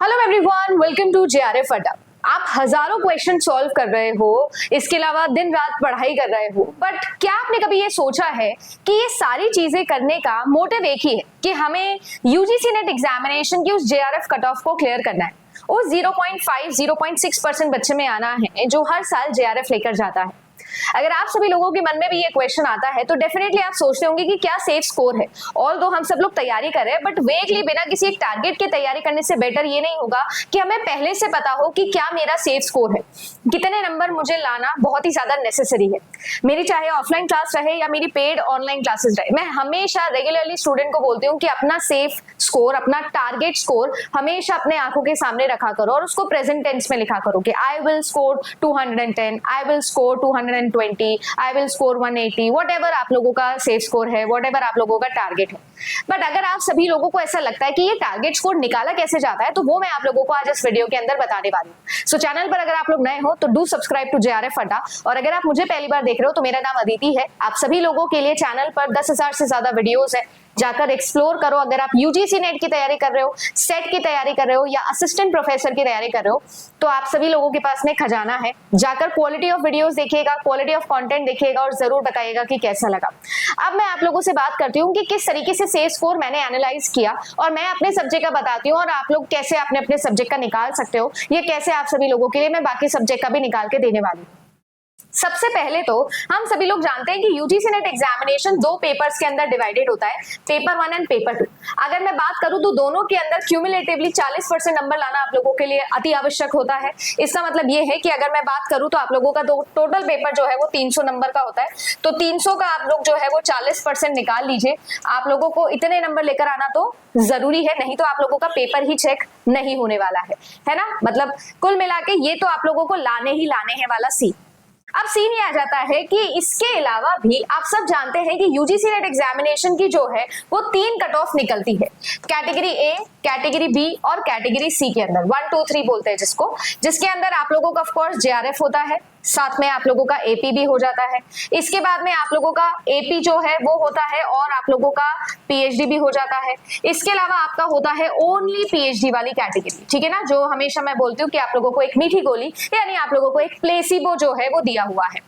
Hello everyone, welcome to JRF Adda. आप हजारों question solve कर रहे हो, इसके अलावा दिन रात पढ़ाई कर रहे हो, बट क्या आपने कभी ये सोचा है कि ये सारी चीजें करने का मोटिव एक ही है कि हमें यूजीसी नेट एग्जामिनेशन की उस जेआरएफ कट ऑफ को क्लियर करना है। वो 0.5-0.6% बच्चे में आना है जो हर साल जेआरएफ लेकर जाता है। अगर आप सभी लोगों के मन में भी ये क्वेश्चन आता है तो डेफिनेटली आप सोचते होंगे कि क्या सेफ स्कोर है। ऑल दो हम सब लोग तैयारी कर रहे हैं, बट वेगली बिना किसी एक टारगेट के तैयारी करने से बेटर ये नहीं होगा कि हमें पहले से पता हो कि क्या मेरा सेफ स्कोर है, कितने नंबर मुझे लाना बहुत ही ज्यादा नेसेसरी है। मेरी चाहे ऑफलाइन क्लास रहे या मेरी पेड ऑनलाइन क्लासेस रहे, मैं हमेशा रेगुलरली स्टूडेंट को बोलती हूँ कि अपना सेफ स्कोर, अपना टारगेट स्कोर हमेशा अपने आंखों के सामने रखा करो और उसको प्रेजेंट टेंस में लिखा करो कि I will score 210, I will score 220, I will score 180, whatever आप लोगों का सेफ स्कोर है, व्हाटएवर आप लोगों का टारगेट है। बट अगर आप सभी लोगों को ऐसा लगता है कि ये टारगेट स्कोर निकाला कैसे जाता है, तो वो मैं आप लोगों को आज इस वीडियो के अंदर बताने वाली हूँ। सो चैनल पर अगर आप लोग नए हो तो डू सब्सक्राइब टू जेआरएफ अड्डा, और अगर आप मुझे पहली बार देख रहे हो तो मेरा नाम अदिति है। आप सभी लोगों के लिए चैनल पर 10,000 से ज्यादा वीडियोस है, जाकर एक्सप्लोर करो। अगर आप यूजीसी नेट की तैयारी कर रहे हो, सेट की तैयारी कर रहे हो या असिस्टेंट प्रोफेसर की तैयारी कर रहे हो, तो आप सभी लोगों के पास में खजाना है। जाकर क्वालिटी ऑफ वीडियोस देखिएगा, क्वालिटी ऑफ कंटेंट देखिएगा और जरूर बताइएगा कि कैसा लगा। अब मैं आप लोगों से बात करती हूँ कि किस तरीके से सेफ स्कोर मैंने एनालाइज किया और मैं अपने सब्जेक्ट का बताती हूँ और आप लोग कैसे अपने अपने सब्जेक्ट का निकाल सकते हो, ये कैसे आप सभी लोगों के लिए मैं बाकी सब्जेक्ट का भी निकाल के देने वाली हूँ। सबसे पहले तो हम सभी लोग जानते हैं कि यूजीसी नेट एग्जामिनेशन दो पेपर्स के अंदर डिवाइडेड होता है, पेपर 1 एंड पेपर 2। अगर मैं बात करूं तो दोनों के अंदर क्यूमुलेटिवली 40% नंबर लाना आप लोगों के लिए अति आवश्यक होता है। इसका मतलब ये है कि अगर मैं बात करूं तो आप लोगों का टोटल पेपर जो है वो 300 नंबर का होता है, तो 300 का आप लोग जो है वो 40% निकाल लीजिए। आप लोगों को इतने नंबर लेकर आना तो जरूरी है, नहीं तो आप लोगों का पेपर ही चेक नहीं होने वाला है ना। मतलब कुल मिला के ये तो आप लोगों को लाने ही लाने हैं वाला सी। अब सीन ये आ जाता है कि इसके अलावा भी आप सब जानते हैं कि यूजीसी नेट एग्जामिनेशन की जो है वो 3 कट ऑफ निकलती है, कैटेगरी ए, कैटेगरी बी और कैटेगरी सी के अंदर 1, 2, 3 बोलते हैं जिसको, जिसके अंदर आप लोगों का ऑफ कोर्स जेआरएफ होता है, साथ में आप लोगों का एपी भी हो जाता है। इसके बाद में आप लोगों का एपी जो है वो होता है और आप लोगों का पीएचडी भी हो जाता है। इसके अलावा आपका होता है ओनली पीएचडी वाली कैटेगरी, ठीक है ना, जो हमेशा मैं बोलती हूँ कि आप लोगों को एक मीठी गोली यानी आप लोगों को एक प्लेसिबो जो है वो दिया हुआ है।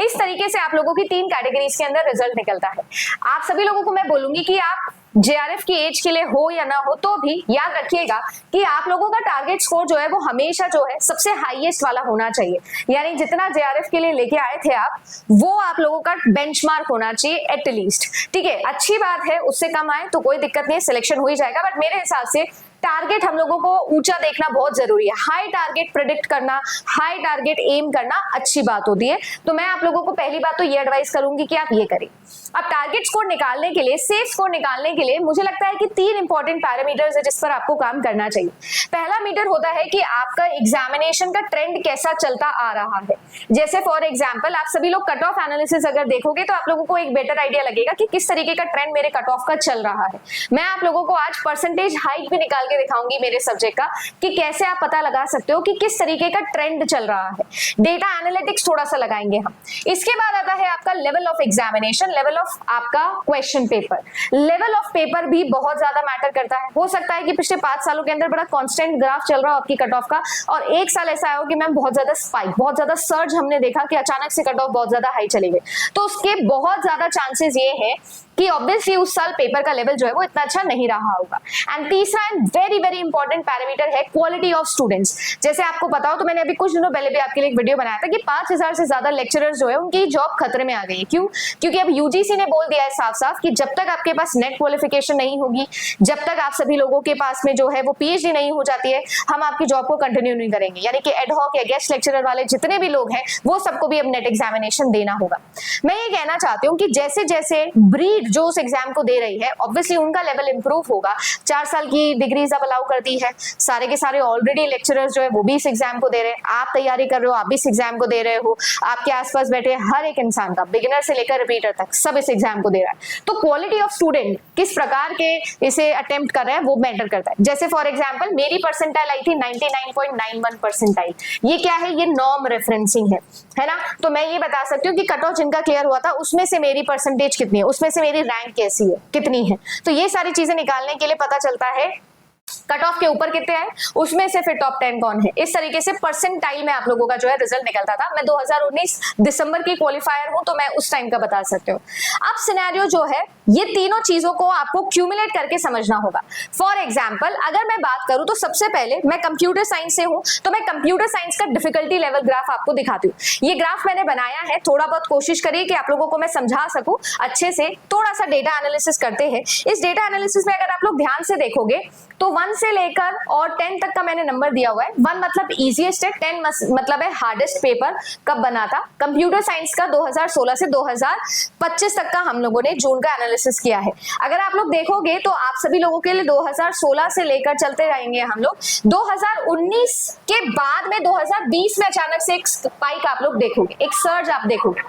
इस तरीके से आप लोगों की 3 कैटेगरीज के अंदर रिजल्ट निकलता है। आप सभी लोगों को मैं बोलूंगी कि आप जेआरएफ की एज के लिए हो या ना हो तो भी याद रखिएगा कि आप लोगों का टारगेट स्कोर जो है वो हमेशा जो है सबसे हाईएस्ट वाला होना चाहिए। यानी जितना जेआरएफ के लिए लेके आए थे आप, वो आप लोगों का बेंचमार्क होना चाहिए एटलीस्ट, ठीक है। अच्छी बात है, उससे कम आए तो कोई दिक्कत नहीं, सिलेक्शन हो ही जाएगा, बट मेरे हिसाब से टारगेट हम लोगों को ऊंचा देखना बहुत जरूरी है। हाई टारगेट प्रेडिक्ट करना, हाई टारगेट एम करना अच्छी बात होती है। तो मैं आप लोगों को पहली बात तो ये एडवाइस करूंगी कि आप ये करें। अब टारगेट स्कोर निकालने के लिए, सेफ स्कोर निकालने के लिए मुझे लगता है कि 3 इंपॉर्टेंट पैरामीटर्स है जिस पर आपको काम करना चाहिए। पहला मीटर होता है कि आपका एग्जामिनेशन का ट्रेंड कैसा चलता आ रहा है। जैसे फॉर एग्जाम्पल आप सभी लोग कट ऑफ एनालिसिस अगर देखोगे तो आप लोगों को एक बेटर आइडिया लगेगा कि किस तरीके का ट्रेंड मेरे कट ऑफ का चल रहा है। मैं आप लोगों को आज परसेंटेज हाइक भी निकाल के दिखाऊंगी मेरे सब्जेक्ट का कि कैसे आप पता लगा सकते हो कि किस तरीके का ट्रेंड चल रहा है। डेटा एनालिटिक्स थोड़ा सा लगाएंगे हम। इसके बाद आता है आपका level of examination, level of आपका question paper. Level of paper भी बहुत ज्यादा मैटर करता है। हो सकता है कि पिछले 5 सालों के अंदर बड़ा कांस्टेंट ग्राफ चल रहा हो आपकी कट ऑफ का, और एक साल ऐसा आया हो कि मैम बहुत ज्यादा स्पाइक, बहुत ज्यादा सर्ज हमने देखा कि अचानक से कट ऑफ बहुत ज्यादा हाई चले गए, तो उसके बहुत ज्यादा चांसेस ये है कि ऑब्वियसली उस साल पेपर का लेवल जो है वो इतना अच्छा नहीं रहा होगा। एंड तीसरा and very very important parameter है क्वालिटी ऑफ स्टूडेंट्स। जैसे आपको पता हो तो मैंने अभी कुछ दिनों पहले भी आपके लिए एक वीडियो बनाया था कि 5,000 से ज्यादा लेक्चरर्स जो है उनकी जॉब खतरे में आ गई है। क्यों? क्योंकि अब यूजीसी ने बोल दिया है साफ साफ कि जब तक आपके पास नेट क्वालिफिकेशन नहीं होगी, जब तक आप सभी लोगों के पास में जो है वो पीएचडी नहीं हो जाती है, हम आपकी जॉब को कंटिन्यू नहीं करेंगे। यानी कि एडहॉक या गेस्ट लेक्चरर वाले जितने भी लोग हैं वो सबको भी अब नेट एग्जामिनेशन देना होगा। मैं ये कहना चाहती हूँ कि जैसे जैसे ब्रीड जो उस एग्जाम को दे रही है, ऑब्वियसली उनका लेवल इंप्रूव होगा। 4 साल की डिग्रीज अब अलाउ करती है, सारे के सारे ऑलरेडी लेक्चरर्स जो है वो भी इस एग्जाम को दे रहे हैं, आप तैयारी कर रहे हो, आप भी इस एग्जाम को दे रहे हो, आपके आसपास बैठे हर एक इंसान का, बिगिनर से लेकर रिपीटर तक, सब इस एग्जाम को दे रहा है। तो क्वालिटी ऑफ स्टूडेंट किस प्रकार के इसे अटेम्प्ट कर रहे हैं वो मैटर करता है। जैसे फॉर एग्जाम्पल मेरी परसेंटाइल आई थी 99.91 परसेंटाइल। ये क्या है? ये नॉर्म रेफरेंसिंग है ना। तो मैं ये बता सकती हूँ कि कट ऑफ जिनका क्लियर हुआ था उसमें से मेरी परसेंटेज कितनी है, उसमें से मेरी रैंक कैसी है, कितनी है। तो ये सारी चीजें निकालने के लिए पता चलता है कट ऑफ के ऊपर कितने आए, उसमें से फिर टॉप 10 कौन है, इस तरीके से परसेंटाइल में आप लोगों का जो है रिजल्ट निकलता था। मैं 2019 दिसंबर की क्वालिफायर हूं तो मैं उस टाइम का बता सकते हो। अब सिनेरियो जो है ये तीनों चीजों को आपको क्यूमुलेट करके समझना होगा। फॉर एग्जाम्पल अगर मैं बात करूं तो सबसे पहले मैं कंप्यूटर साइंस से हूं तो मैं कंप्यूटर साइंस का डिफिकल्टी लेवल ग्राफ आपको दिखाती हूँ। ये ग्राफ मैंने बनाया है, थोड़ा बहुत कोशिश करिए कि आप लोगों को मैं समझा सकूं अच्छे से। थोड़ा सा डेटा एनालिसिस करते हैं। इस डेटा एनालिसिस में अगर आप लोग ध्यान से देखोगे तो 1 से लेकर और 10 तक का मैंने नंबर दिया हुआ है। 1 मतलब इजीएस्ट है, 10 मतलब है हार्डेस्ट पेपर कब बना था। कंप्यूटर साइंस का 2016 से 2025 तक का हम लोगों ने जून का एनालिसिस किया है। अगर आप लोग देखोगे तो आप सभी लोगों के लिए 2016 से लेकर चलते रहेंगे हम लोग 2019 के बाद में 2020 में अचानक से एक स्पाइक आप लोग देखोगे, एक सर्ज आप देखोगे।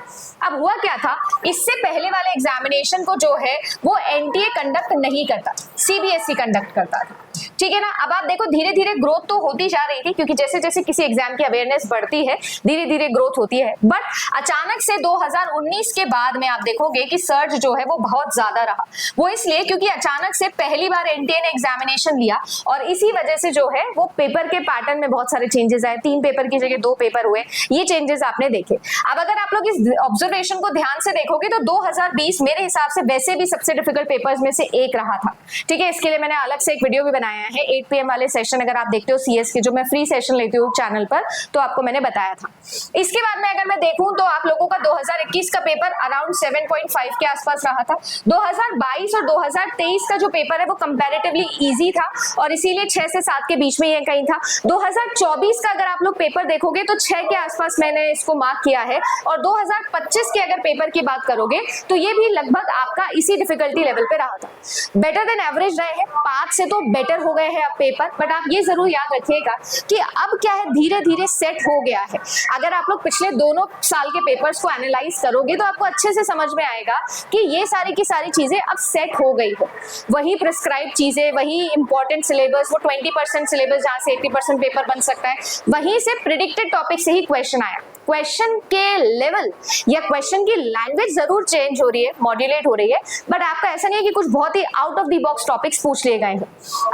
अब हुआ क्या था, इससे पहले वाले एग्जामिनेशन को जो है वो एनटीए कंडक्ट नहीं करता, सीबीएसई कंडक्ट करता था, ठीक है ना। अब आप देखो धीरे धीरे ग्रोथ तो होती जा रही थी, क्योंकि जैसे जैसे किसी एग्जाम की अवेयरनेस बढ़ती है धीरे धीरे ग्रोथ होती है। बट अचानक से 2019 के बाद में आप देखोगे कि सर्ज जो है वो बहुत ज्यादा रहा। वो इसलिए क्योंकि अचानक से पहली बार एनटीए ने एग्जामिनेशन लिया और इसी वजह से जो है वो पेपर के पैटर्न में बहुत सारे चेंजेस आए। 3 पेपर की जगह 2 पेपर हुए, ये चेंजेस आपने देखे। अब अगर आप लोग इस ऑब्जर्वेशन को ध्यान से देखोगे तो 2020 मेरे हिसाब से वैसे भी सबसे डिफिकल्ट पेपर्स में से एक रहा था, ठीक है। इसके लिए मैंने अलग से एक वीडियो भी बनाया है 8 PM वाले सेशन, अगर आप देखते हो सीएस के, जो मैं फ्री सेशन लेती हूँ चैनल पर, तो आपको मैंने बताया था। इसके बाद में अगर मैं देखूं तो आप लोगों का 2021 का पेपर अराउंड 7.5 के आसपास रहा था। 2022 और 2023 का जो पेपर है वो कंपैरेटिवली इजी था और इसीलिए 6 से 7 के बीच में ये कहीं था। 2024 का अगर आप लोग पेपर देखोगे तो 6 के आसपास मैंने इसको मार्क किया है और 2025 के अगर पेपर की बात करोगे तो ये भी लगभग आपका इसी डिफिकल्टी लेवल पे रहा था। बेटर देन एवरेज रहे हैं, 5 से तो बेटर हो गए हैं अब पेपर। बट आप ये जरूर याद रखिएगा कि अब क्या है, धीरे धीरे सेट हो गया है। अगर आप लोग पिछले दोनों साल के पेपर्स को एनालाइज करोगे तो आपको अच्छे से समझ में आएगा कि ये सारी की सारी चीजें अब सेट हो गई हो। वही प्रिस्क्राइब चीजें, वही इंपॉर्टेंट सिलेबस, वो 20% सिलेबस जहां से 80% पेपर बन सकता है, वहीं से प्रिडिक्टेड टॉपिक से ही क्वेश्चन आया। क्वेश्चन के लेवल या क्वेश्चन की लैंग्वेज जरूर चेंज हो रही है, मॉड्यूलेट हो रही है, बट आपका ऐसा नहीं है कि कुछ बहुत ही out of the box topics पूछ लिए गए हैं।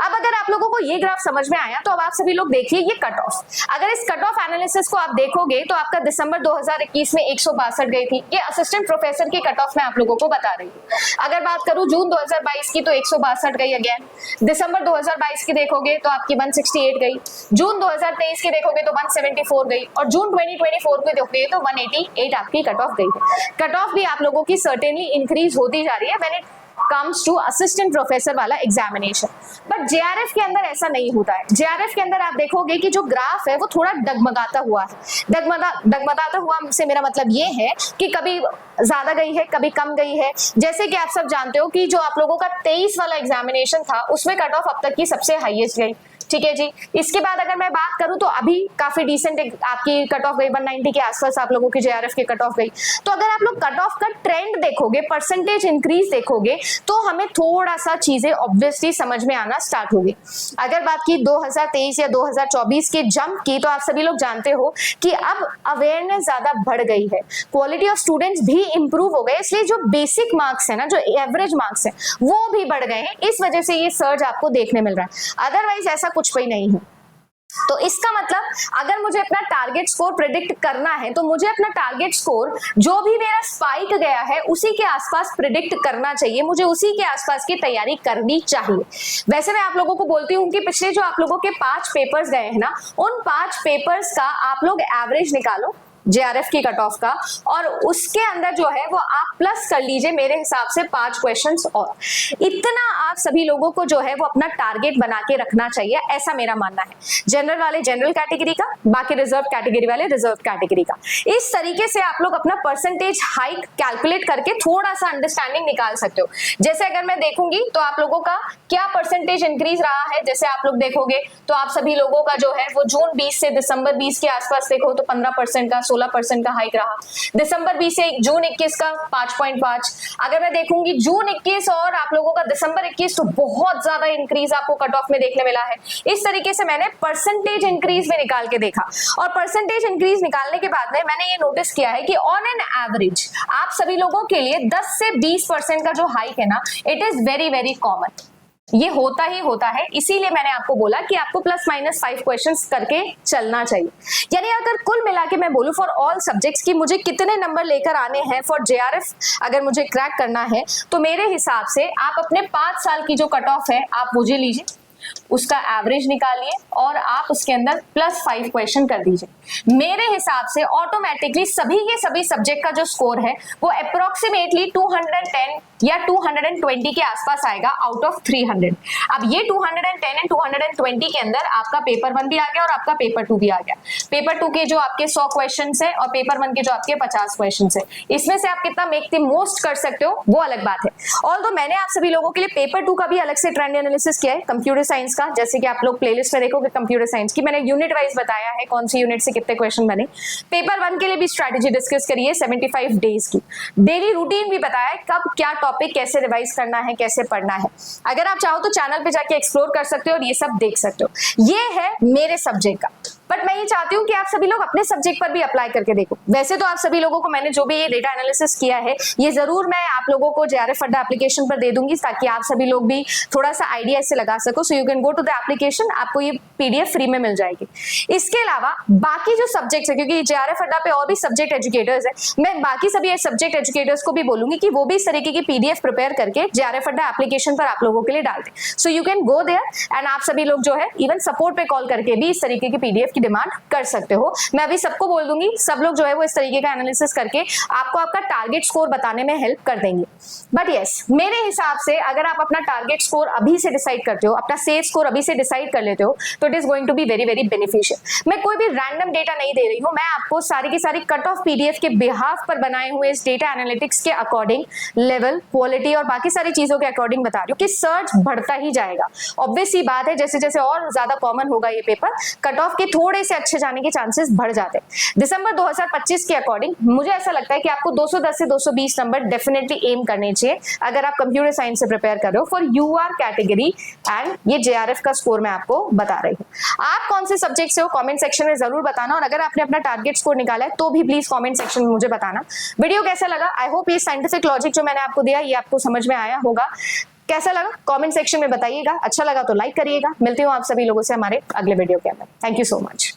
अब अगर आप लोगों को ये ग्राफ समझ में आया तो अब आप सभी लोग देखिए ये कट ऑफ। अगर इस कट ऑफ एनालिसिस को आप देखोगे तो आपका दिसंबर 2021 में 162 गई थी। ये असिस्टेंट प्रोफेसर की कट ऑफ मैं आप लोगों को बता रही हूँ। अगर बात करूं जून 2022 की तो 162 गई अगेन। दिसंबर 2022 की देखोगे तो आपकी 168 गई। जून 2023 की देखोगे तो 174 गई और जून 2024 में देखोगे तो 188 आपकी कट ऑफ गई है। कट ऑफ भी आप लोगों की सर्टेनली इंक्रीज होती जा रही है when it comes to assistant professor वाला एग्जामिनेशन। बट जेआरएफ के अंदर ऐसा नहीं होता है। जेआरएफ के अंदर आप देखोगे कि जो ग्राफ है वो थोड़ा डगमगाता हुआ है। डगमगाता हुआ से मेरा मतलब ये है कि कभी ज्यादा गई है, कभी कम गई है। जैसे कि आप सब जानते हो कि जो आप लोगों का 23 वाला एग्जामिनेशन था उसमें कट ऑफ अब तक की सबसे हाईएस्ट गई, ठीक है जी। इसके बाद अगर मैं बात करूं तो अभी काफी डिसेंट आपकी कट ऑफ गई, 190 के आसपास आप लोगों की जेआरएफ की कट ऑफ गई। तो अगर आप लोग कट ऑफ का ट्रेंड देखोगे, परसेंटेज इंक्रीज देखोगे तो हमें थोड़ा सा चीजें ऑब्वियसली समझ में आना स्टार्ट होगी। अगर बात की 2023 या 2024 के जंप की तो आप सभी लोग जानते हो कि अब अवेयरनेस ज्यादा बढ़ गई है, क्वालिटी ऑफ स्टूडेंट्स भी इंप्रूव हो गए, इसलिए जो बेसिक मार्क्स है ना, जो एवरेज मार्क्स है वो भी बढ़ गए हैं। इस वजह से ये सर्ज आपको देखने मिल रहा है, अदरवाइज ऐसा कुछ भी नहीं है। तो इसका मतलब अगर मुझे अपना टारगेट स्कोर प्रेडिक्ट करना है तो मुझे अपना टारगेट स्कोर जो भी मेरा स्पाइक गया है उसी के आसपास प्रेडिक्ट करना चाहिए, मुझे उसी के आसपास की तैयारी करनी चाहिए। वैसे मैं आप लोगों को बोलती हूँ कि पिछले जो आप लोगों के 5 पेपर्स गए हैं ना, उन 5 पेपर्स का आप लोग एवरेज निकालो जेआरएफ की कट ऑफ का और उसके अंदर जो है वो आप प्लस कर लीजिए मेरे हिसाब से 5 क्वेश्चंस और। इतना आप सभी लोगों को जो है वो अपना टारगेट बना के रखना चाहिए, ऐसा मेरा मानना है। जनरल वाले जनरल कैटेगरी का, बाकी रिजर्व कैटेगरी वाले रिजर्व कैटेगरी का। इस तरीके से आप लोग अपना परसेंटेज हाइक कैलकुलेट करके थोड़ा सा अंडरस्टैंडिंग निकाल सकते हो। जैसे अगर मैं देखूंगी तो आप लोगों का क्या परसेंटेज इंक्रीज रहा है, जैसे आप लोग देखोगे तो आप सभी लोगों का जो है वो जून 20 से दिसंबर 20 के आसपास देखो तो 15% का 16% का हाइक रहा। दिसंबर 20 से जून 21 का 5.5। अगर मैं देखूंगी जून 21 और आप लोगों का दिसंबर 21 तो बहुत ज्यादा इंक्रीज आपको कट ऑफ में देखने मिला है। इस तरीके से मैंने परसेंटेज इंक्रीज में निकाल के देखा और परसेंटेज इंक्रीज निकालने के बाद में मैंने ये नोटिस किया है कि ऑन एन एवरेज आप सभी लोगों के लिए 10 से 20% का जो हाइक है ना, it is very very common. ये होता ही होता है, इसीलिए मैंने आपको बोला कि आपको ±5 क्वेश्चंस करके चलना चाहिए। यानी अगर कुल मिला के मैं बोलूं फॉर ऑल सब्जेक्ट्स की मुझे कितने नंबर लेकर आने हैं फॉर JRF अगर मुझे क्रैक करना है, तो मेरे हिसाब से आप अपने 5 साल की जो कट ऑफ है आप मुझे लीजिए, उसका एवरेज निकालिए और आप उसके अंदर +5 क्वेश्चन कर दीजिए। मेरे हिसाब से ऑटोमेटिकली सभी के सभी सब्जेक्ट का जो स्कोर है वो अप्रोक्सीमेटली 210 या 220 के आसपास आएगा आउट ऑफ 300। अब ये 210 एंड 220 के अंदर आपका पेपर 1 भी आ गया और आपका पेपर 2 भी आ गया। पेपर 2 के जो आपके 100 क्वेश्चन है और पेपर 1 के जो आपके 50 क्वेश्चन है, इसमें से आप कितना मेक द मोस्ट कर सकते हो वो अलग बात है। ऑल्दो मैंने आप सभी लोगों के लिए पेपर 2 का भी अलग से ट्रेंड एनालिसिस किया है, कंप्यूटर साइंस का, जैसे कि आप लोग प्लेलिस्ट में देखोगे कंप्यूटर साइंस की, मैंने यूनिट वाइज बताया है कौन सी यूनिट से कितने क्वेश्चन बने। पेपर 1 के लिए भी स्ट्रैटेजी डिस्कस करिए 75 डेज की, डेली रूटीन भी बताया है कब क्या टॉपिक कैसे रिवाइज करना है, कैसे पढ़ना है। अगर आप चाहो तो चैनल पे जाके एक्सप्लोर कर सकते हो और ये सब देख सकते हो। ये है मेरे सब्जेक्ट का, बट मैं ये चाहती हूँ कि आप सभी लोग अपने सब्जेक्ट पर भी अप्लाई करके देखो। वैसे तो आप सभी लोगों को मैंने जो भी ये डेटा एनालिसिस किया है ये जरूर मैं आप लोगों को JRF अड्डा एप्लीकेशन पर दे दूंगी, ताकि आप सभी लोग भी थोड़ा सा आइडिया इससे लगा सको। So you can go to the application, आपको ये PDF फ्री में मिल जाएगी। इसके अलावा बाकी जो सब्जेक्ट्स है, क्योंकि JRF अड्डा पे और भी सब्जेक्ट एजुकेटर्स है, मैं बाकी सभी सब्जेक्ट एजुकेटर्स को भी बोलूंगी कि वो भी इस तरीके की PDF प्रिपेयर करके JRF अड्डा एप्लीकेशन पर आप लोगों के लिए डाल दें। So you can go there and आप सभी लोग जो है इवन सपोर्ट पे कॉल करके भी इस तरीके की PDF की डिमांड कर सकते हो। मैं अभी सबको बोल दूंगी, सब लोग जो है वो इस तरीके का एनालिसिस करके आपको आपका टारगेट स्कोर बताने में हेल्प कर देंगे। बट यस, मेरे हिसाब से अगर आप अपना टारगेट स्कोर अभी से डिसाइड करते हो, अपना सेल स्कोर अभी से डिसाइड कर लेते हो, तो it is going to be very very beneficial. मैं कोई भी रैंडम डेटा नहीं दे रही हूँ, मैं आपको सारी की सारी कट ऑफ PDF के बिहाफ पर बनाए हुए इस डेटा एनालिटिक्स के अकॉर्डिंग लेवल, क्वालिटी और बाकी सारी चीजों के अकॉर्डिंग बता रही हूँ कि सर्च बढ़ता ही जाएगा। ऑब्वियस सी बात है, जैसे जैसे और ज्यादा कॉमन होगा ये पेपर, कट ऑफ के थोड़े से अच्छे जाने के चांसेस बढ़ जाते हैं। दिसंबर 2025 के अकॉर्डिंग मुझे ऐसा लगता है कि आपको 210 से 220 नंबर डेफिनेटली एम करने चाहिए अगर आप कंप्यूटर साइंस से प्रिपेयर कर रहे हो फॉर UR कैटेगरी, एंड ये JRF का स्कोर मैं आपको बता रही हूँ। आप कौन से सब्जेक्ट से हो कमेंट सेक्शन में जरूर बताना, और अगर आपने अपना टारगेट स्कोर निकाला है तो भी प्लीज कमेंट सेक्शन में मुझे बताना। वीडियो कैसा लगा? आई होप ये साइंटिफिक लॉजिक जो मैंने आपको दिया ये आपको समझ में आया होगा। कैसा लगा कमेंट सेक्शन में बताइएगा, अच्छा लगा तो लाइक करिएगा। मिलती हूँ आप सभी लोगों से हमारे अगले वीडियो के अंदर। Thank you so much.